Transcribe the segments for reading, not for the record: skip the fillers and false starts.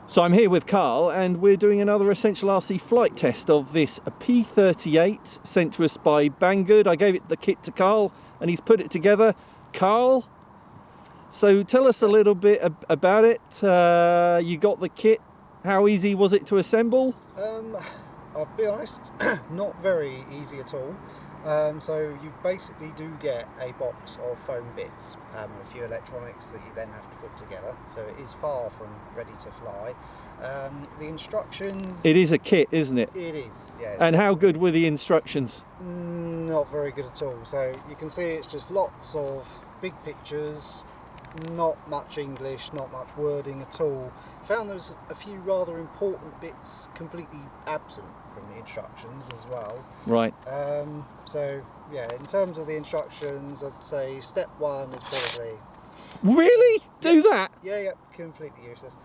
So I'm here with Carl and we're doing another Essential RC flight test of this P38 sent to us by Banggood. I gave it the kit to Carl and he's put it together. Carl, so tell us a little bit about it. You got the kit. How easy was it to assemble? I'll be honest, not very easy at all. So you basically do get a box of foam bits and a few electronics that you then have to put together. So it is far from ready to fly. The instructions... It is a kit, isn't it? It is, yeah. And how good were the instructions? Not very good at all. So you can see it's just lots of big pictures, not much English, not much wording at all. Found there's a few rather important bits completely absent from the instructions as well. Right. So yeah, in terms of the instructions, I'd say step one is probably... Really? Do that? Yeah, completely useless.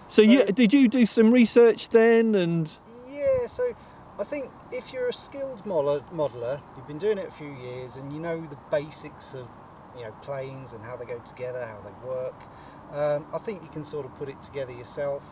So did you do some research then? And yeah, so I think if you're a skilled modeler, you've been doing it a few years and you know the basics of planes and how they go together, how they work, I think you can sort of put it together yourself.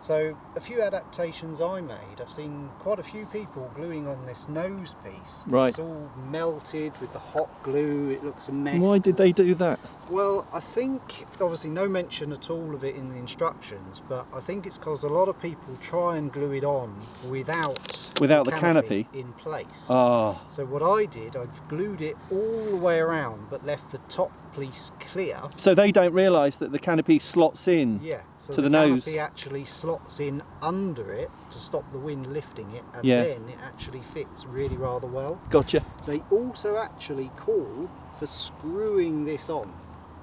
So a few adaptations I made, I've seen quite a few people gluing on this nose piece. Right. It's all melted with the hot glue, it looks a mess. why did they do that? Well, I think, obviously no mention at all of it in the instructions, but I think it's because a lot of people try and glue it on without the canopy in place. Ah. So what I did, I've glued it all the way around, but left the top piece clear. So they don't realise that the canopy slots in so to the canopy nose. actually slots in under it to stop the wind lifting it, and then it actually fits really rather well. Gotcha. They also actually call for screwing this on,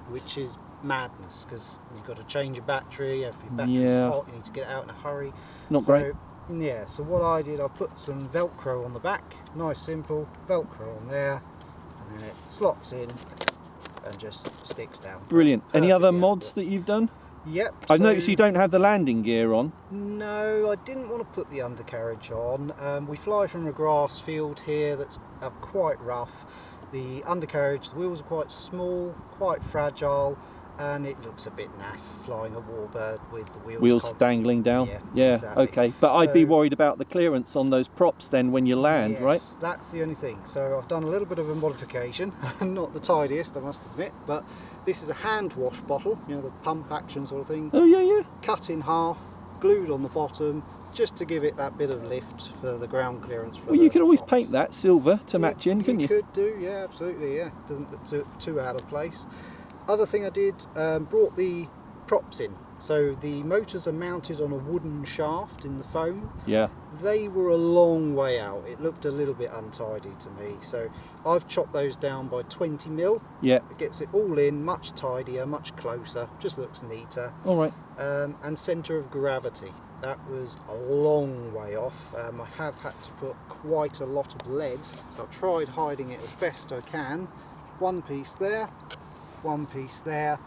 which is madness because you've got to change your battery. If your battery's hot, you need to get it out in a hurry. Not great. Yeah, so what I did, I put some Velcro on the back, nice simple Velcro on there, and then it slots in and just sticks down. Brilliant. Any other mods that you've done? Yep. I've noticed you don't have the landing gear on. No, I didn't want to put the undercarriage on. We fly from a grass field here that's quite rough. The undercarriage, the wheels are quite small, quite fragile, and it looks a bit naff flying a warbird with the wheels dangling down. Yeah, exactly. Okay. But I'd be worried about the clearance on those props then when you land, right? Yes, that's the only thing. So I've done a little bit of a modification, not the tidiest, I must admit, but this is a hand wash bottle, the pump action sort of thing. Oh yeah. Cut in half, glued on the bottom, just to give it that bit of lift for the ground clearance. Well, you could always paint that silver to match in, couldn't you? You could do, yeah, absolutely, yeah. Doesn't look too out of place. Other thing I did, brought the props in. So the motors are mounted on a wooden shaft in the foam. Yeah. They were a long way out. It looked a little bit untidy to me. So I've chopped those down by 20 mil. Yeah. It gets it all in, much tidier, much closer, just looks neater. All right. And centre of gravity. That was a long way off. I have had to put quite a lot of lead. So I've tried hiding it as best I can. One piece there. One piece there,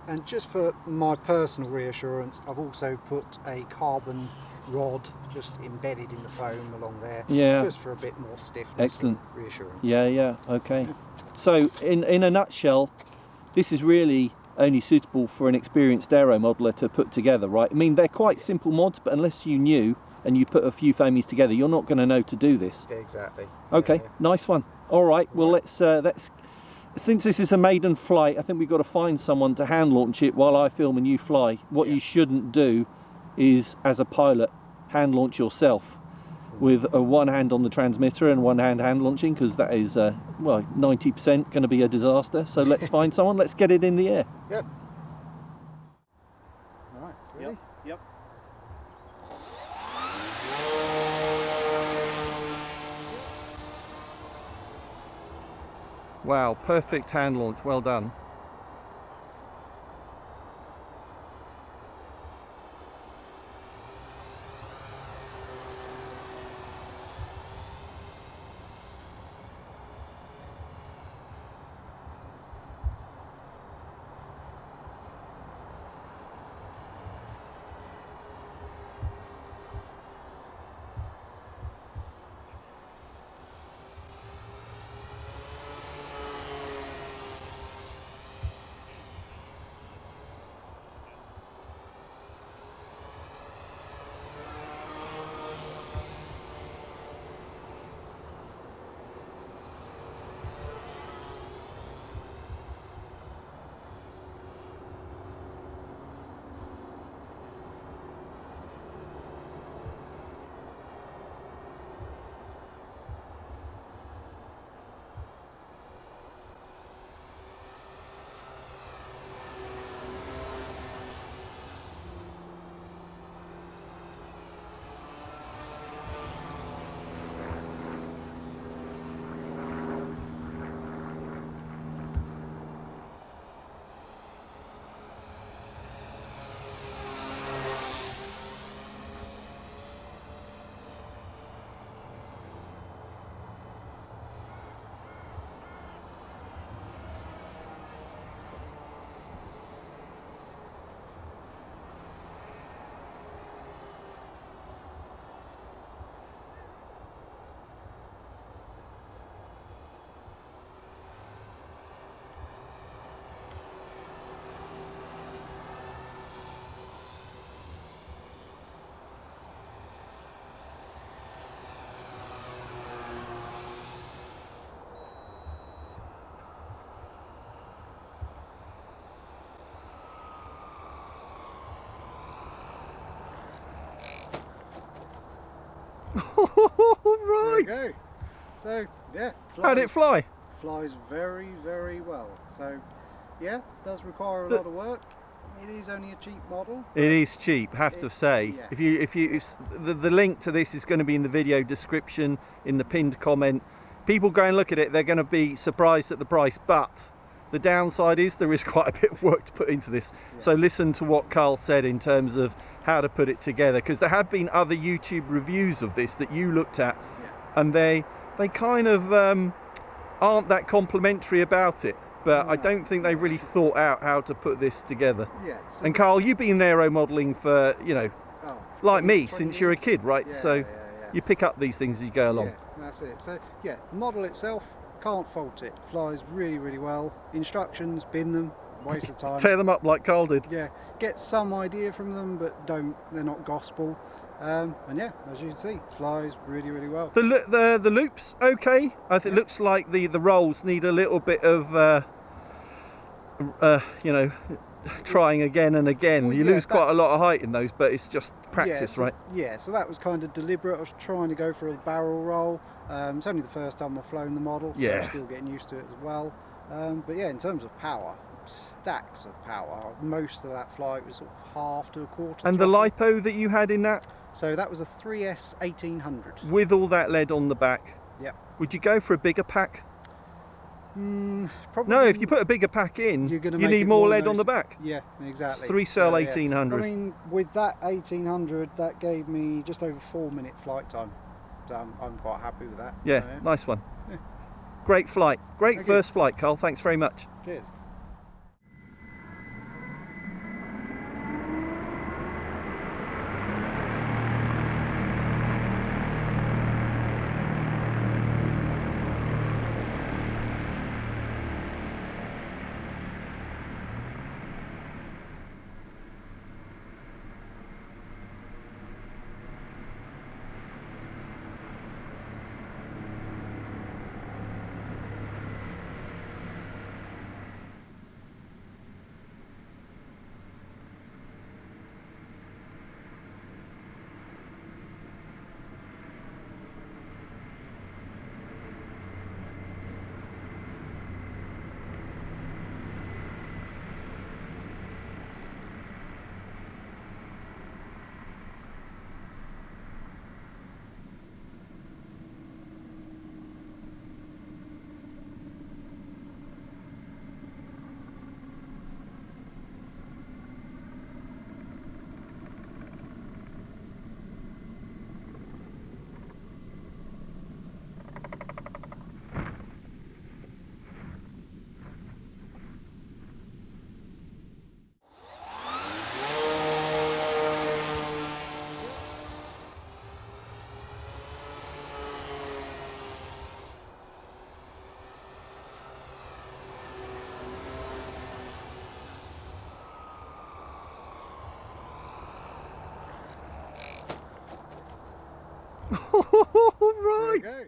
and just for my personal reassurance, I've also put a carbon rod just embedded in the foam along there, just for a bit more stiffness and reassurance. Okay. So in a nutshell, this is really only suitable for an experienced aero modeler to put together, right? I mean, they're quite simple mods, but unless you knew and you put a few foamies together, you're not going to know to do this. Exactly. Okay, nice one. All right, well let's since this is a maiden flight, I think we've got to find someone to hand launch it while I film and you fly. What you shouldn't do is, as a pilot, hand launch yourself with one hand on the transmitter and one hand launching, because that is, 90% going to be a disaster. So let's find someone, let's get it in the air. Yeah. All right, ready? Yep. Wow, perfect hand launch, well done. Right. There we go. So yeah, How'd it fly? flies very, very well. So yeah, does require a lot of work. It is only a cheap model. It is cheap, have to say. yeah. The link to this is going to be in the video description, in the pinned comment. People go and look at it, they're going to be surprised at the price, but the downside is there is quite a bit of work to put into this. Yeah. So listen to what Carl said in terms of how to put it together, because there have been other YouTube reviews of this that you looked at, Yeah. and they kind of aren't that complimentary about it. But I No. don't think they really thought out how to put this together. Yeah. So And Carl, you've been aero modelling for, oh, like 20 me, 20 since you're a years. kid, right? Yeah, So yeah. you pick up these things as you go along. Yeah, that's it. So yeah, the model itself, can't fault it. Flies really, really well. Instructions, bin them, waste of time. Tear them up like Carl did. Yeah, get some idea from them, but they're not gospel. And yeah, as you can see, flies really, really well. The loops, okay. I think it looks like the rolls need a little bit of, trying again and again. Well, You yeah, lose quite a lot of height in those, but it's just practice, yeah, so, right? Yeah, so that was kind of deliberate. I was trying to go for a barrel roll. It's only the first time I've flown the model, so Yeah. I'm still getting used to it as well. But yeah, in terms of power, stacks of power. Most of that flight was sort of half to a quarter. And the throttle. lipo that you had in that, So that was a 3S 1800. with all that lead on the back, Yep. would you go for a bigger pack? Probably. No, if you put a bigger pack in, You're gonna you make need it more more lead on the back. Yeah, exactly. 3-cell So, yeah. 1800. I mean, with that 1800, that gave me just over 4-minute flight time. So I'm quite happy with that. Yeah, So, nice one. Yeah. Great flight. Great Thank you. first flight, Carl. Thanks very much. Cheers. Right. There you go.